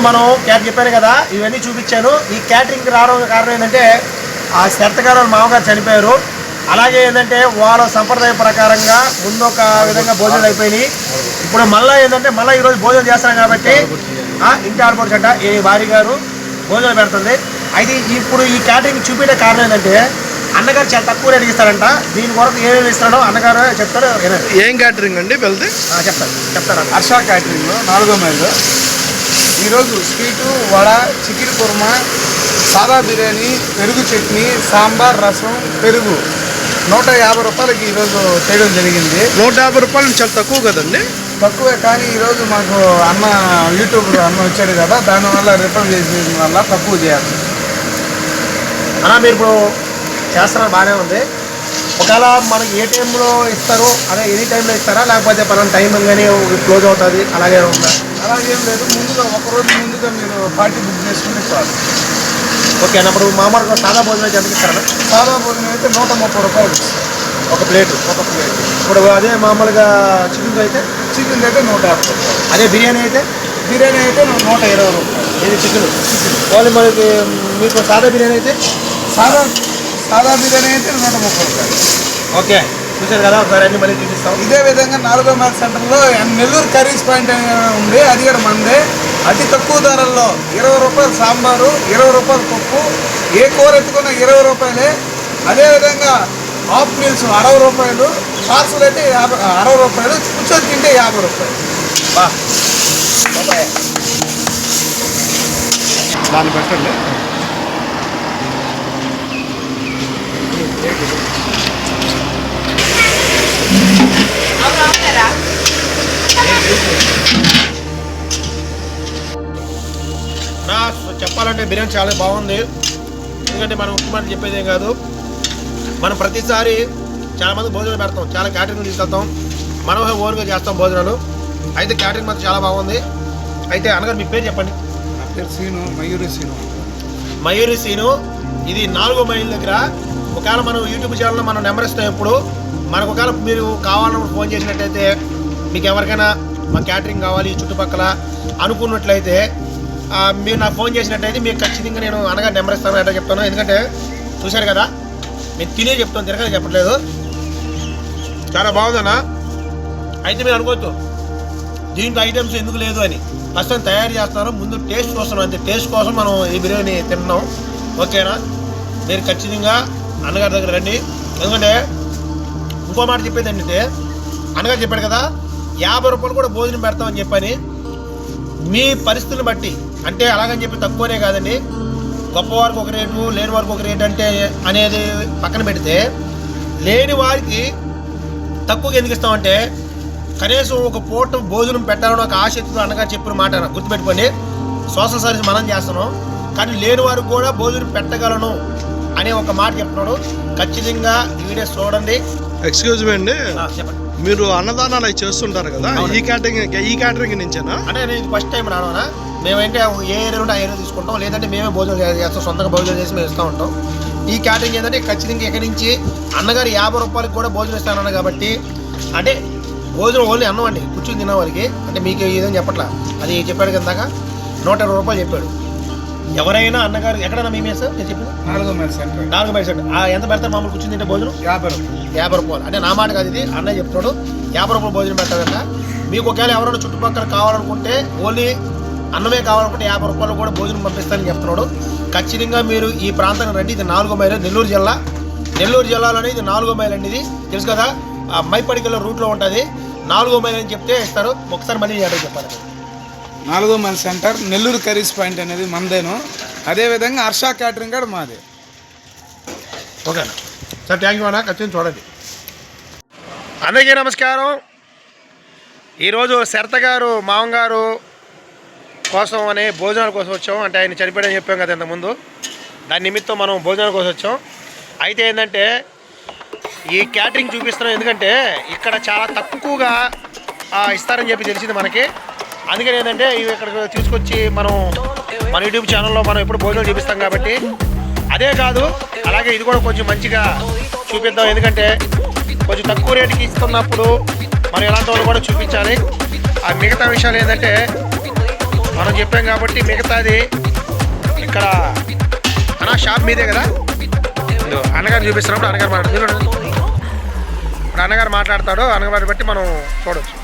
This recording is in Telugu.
మనం చెప్పాను కదా, ఇవన్నీ చూపించాను. ఈ క్యాటరింగ్కి రావడం కారణం ఏంటంటే ఆ శరతగారు వాళ్ళ మామగారు చనిపోయారు. అలాగే ఏంటంటే వాళ్ళ సంప్రదాయ ప్రకారంగా ముందు ఒక విధంగా భోజనాలు అయిపోయినాయి. ఇప్పుడు మళ్ళీ ఏంటంటే ఈరోజు భోజనం చేస్తున్నాం కాబట్టి ఇంటి ఆడపడుచంట ఈ భార్య గారు భోజనం పెడుతుంది. అయితే ఇప్పుడు ఈ క్యాటరింగ్ చూపించే కారణం ఏంటంటే అన్నగారు చాలా తక్కువ రేటుకి ఇస్తారంట. దీని కొరకు ఏమేమి ఇస్తాడో అన్నగారు చెప్తారు. ఏం క్యాటరింగ్ అండి వెళ్తే చెప్తారు హర్ష క్యాటరింగ్లో 4వ మైలు ఈరోజు స్వీటు, వడ, చికెన్ కుర్మా, సాదా బిర్యానీ, పెరుగు చట్నీ, సాంబార్, రసం, పెరుగు 150 రూపాయలకి ఈరోజు చేయడం జరిగింది. 150 రూపాయలు చాలా తక్కువ కదండి. తక్కువే, కానీ ఈరోజు మాకు అన్న యూట్యూబ్లో అన్న వచ్చాడు కదా, దానివల్ల రిఫర్ చేసిన వల్ల తక్కువ చేయాలి. అలా మీరు ఇప్పుడు చేస్తున్నారు, బాగానే ఉంది. ఒకవేళ మనకి ఏ టైంలో ఇస్తారు, అదే ఎనీ టైంలో ఇస్తారా లేకపోతే పలానా టైం కానీ క్లోజ్ అవుతుంది అలాగే ఉందా? అలాగేం లేదు, ముందుగా ఒకరోజు ముందుగా మీరు పార్టీ బుక్ చేసుకుని చాలు. ఓకే అన్నప్పుడు మామూలుగా సాదా భోజనం అయితే ఎంత ఇస్తారా? సాదా భోజనం అయితే 130 రూపాయలు ఒక ప్లేట్. ఇప్పుడు అదే మామూలుగా చికెన్ అయితే 150 రూపాయలు. అదే బిర్యానీ అయితే 120 రూపాయలు. ఇది చికెన్ వాళ్ళు మనకి. మీకు సాదా బిర్యానీ అయితే సాదా బిర్యానీ అయితే 130 రూపాయలు. ఓకే, చూసారు కదా, ఒకసారి అన్ని మళ్ళీ చూపిస్తాం. ఇదే విధంగా 4వ మైల్ సెంటర్లో నెల్లూరు కర్రీస్ పాయింట్ ఉంది, అది కూడా మందే. అతి తక్కువ ధరల్లో 20 రూపాయలు సాంబారు, 20 రూపాయలు పప్పు, ఏ కూర ఎత్తుకున్నా 20 రూపాయలే. అదేవిధంగా హాఫ్ మీల్స్ 60 రూపాయలు, పార్సల్ అయితే 60 రూపాయలు, కూర్చొని తింటే 50 రూపాయలు. దాన్ని పెట్టండి. చెప్పాలంటే బిర్యానీ చాలా బాగుంది. ఎందుకంటే మనం ఉప్మాని చెప్పేది ఏం కాదు. మనం ప్రతిసారి చాలామంది భోజనాలు పెడతాం, చాలా క్యాటరింగ్లు తీసుకెళ్తాం, మనం ఓన్గా చేస్తాం భోజనాలు. అయితే క్యాటరింగ్ మాత్రం చాలా బాగుంది. అయితే అనగారు మీ పేరు చెప్పండి. నా పేరు సీను, మయూరి సీను. ఇది 4వ మైల్ దగ్గర. ఒకవేళ మనం యూట్యూబ్ ఛానల్లో మనం నెంబర్ ఇస్తాం. ఎప్పుడు మనకు ఒకవేళ మీరు కావాలన్నప్పుడు ఫోన్ చేసినట్టయితే, మీకు ఎవరికైనా మా క్యాటరింగ్ కావాలి చుట్టుపక్కల అనుకున్నట్లయితే మీరు నాకు ఫోన్ చేసినట్టయితే మీకు ఖచ్చితంగా నేను అనగా నెంబర్ ఇస్తాను అంటే చెప్తాను. ఎందుకంటే చూశారు కదా, నేను తినే చెప్తాను, తిరగని చెప్పట్లేదు. చాలా బాగుందన్నా. అయితే మీరు అనుకోవచ్చు దీంట్లో ఐటమ్స్ ఎందుకు లేదు అని. ఫస్ట్ తయారు చేస్తున్నారు, ముందు టేస్ట్ కోసం, అంతే. టేస్ట్ కోసం మనం ఈ బిర్యానీ తిన్నాం. ఓకేనా, మీరు ఖచ్చితంగా అన్నగారి దగ్గర రండి. ఎందుకంటే ఇంకో మాట చెప్పేది ఏంటంటే, అన్నగారు చెప్పాడు కదా 50 రూపాయలు కూడా భోజనం పెడతామని చెప్పని. మీ పరిస్థితులను బట్టి, అంటే అలాగని చెప్పి తక్కువనే కాదండి, గొప్పవారికి ఒక రేటు, లేని వారికి ఒక రేటు అంటే అనేది పక్కన పెడితే, లేని వారికి తక్కువగా ఎందుకు ఇస్తామంటే కనీసం ఒక పూట భోజనం పెట్టాలని ఒక ఆసక్తితో అన్నగారు చెప్పిన మాట గుర్తుపెట్టుకోండి. సోషల్ సర్వీస్ మనం చేస్తున్నాం, కానీ లేని వారికి కూడా భోజనం పెట్టగలను అనే ఒక మాట చెప్తున్నాడు. ఖచ్చితంగా ఈ వీడియో చూడండి. ఎక్స్క్యూజ్ మీ అండి, చెప్పండి. మీరు అన్నదానాలు అవి చేస్తుంటారు కదా, ఈ క్యాటరింగ్ నుంచేనా? అంటే నేను ఇది ఫస్ట్ టైం రావనా. మేమైతే ఏ ఏరియా ఉంటే ఆ ఏరియా తీసుకుంటాం, లేదంటే మేమే భోజనం చేస్తాం, సొంతంగా భోజనం చేసి మేము ఇస్తూ ఉంటాం. ఈ క్యాటరింగ్ ఏంటంటే ఖచ్చితంగా ఎక్కడి నుంచి అన్నగారు 50 రూపాయలకి కూడా భోజనం ఇస్తానన్నారు కాబట్టి, అంటే భోజనం ఓన్లీ అన్నం అండి, కూర్చుని తిన్న వాళ్ళకి. అంటే మీకు ఏదని చెప్పట్లా, అది చెప్పాడు కిందాక 120 రూపాయలు చెప్పాడు. ఎవరైనా అన్నగారు ఎక్కడైనా మేమే సార్ నేను చెప్పింది 4వ మైల్ సెంటర్ ఎంత పెడతారు మామూలు కూర్చుని తింటే భోజనం? 50 రూపాయలు. అంటే నా మాట కాదు, ఇది అన్నయ్య చెప్తున్నాడు. 50 రూపాయలు భోజనం పెడతాడంట. మీకు ఒకవేళ ఎవరైనా చుట్టుపక్కల కావాలనుకుంటే, ఓన్లీ అన్నమే కావాలనుకుంటే 50 రూపాయలు కూడా భోజనం పంపిస్తానని చెప్తున్నాడు. ఖచ్చితంగా మీరు ఈ ప్రాంతానికి రండి. ఇది 4వ మైలు, నెల్లూరు జిల్లాలోనే ఇది 4వ మైల్ అండి. ఇది తెలుసు కదా, మైపడికల్లో రూట్లో ఉంటుంది. 4వ మైల్ అని చెప్తే ఇస్తారు. ఒకసారి మళ్ళీ చెప్పాలి. 4వ mile centre Nellore curries point అనేది మందేను. అదేవిధంగా హర్ష క్యాటరింగ్ కూడా మాదే. ఓకే సార్, థ్యాంక్ యూ అన్న. ఖచ్చితంగా చూడండి. అందరికీ నమస్కారం. ఈరోజు శరత గారు మామగారు కోసం అనే భోజనాల కోసం వచ్చాం. అంటే ఆయన చనిపోయాడని చెప్పాం కదా ఇంతకుముందు, దాని నిమిత్తం మనం భోజనాల కోసం వచ్చాం. అయితే ఏంటంటే ఈ క్యాటరింగ్ చూపిస్తున్నాం, ఎందుకంటే ఇక్కడ చాలా తక్కువగా ఇస్తారని చెప్పి తెలిసింది మనకి. అందుకని ఏంటంటే ఇవి ఇక్కడికి తీసుకొచ్చి మనం మన యూట్యూబ్ ఛానల్లో మనం ఎప్పుడు భోజనాలు చూపిస్తాం కాబట్టి. అదే కాదు, అలాగే ఇది కూడా కొంచెం మంచిగా చూపిద్దాం. ఎందుకంటే కొంచెం తక్కువ రేటుకి ఇస్తున్నప్పుడు మనం ఎలాంటి వాళ్ళు కూడా చూపించాలి. ఆ మిగతా విషయాలు ఏంటంటే మనం చెప్పాం కాబట్టి మిగతాది ఇక్కడ అన్న షాప్ మీదే కదా. అన్నగారు చూపిస్తున్నప్పుడు అన్నగారు మాట్లాడుతుంది. ఇప్పుడు అన్నగారు మాట్లాడతాడు, అన్నగారు బట్టి మనం చూడవచ్చు.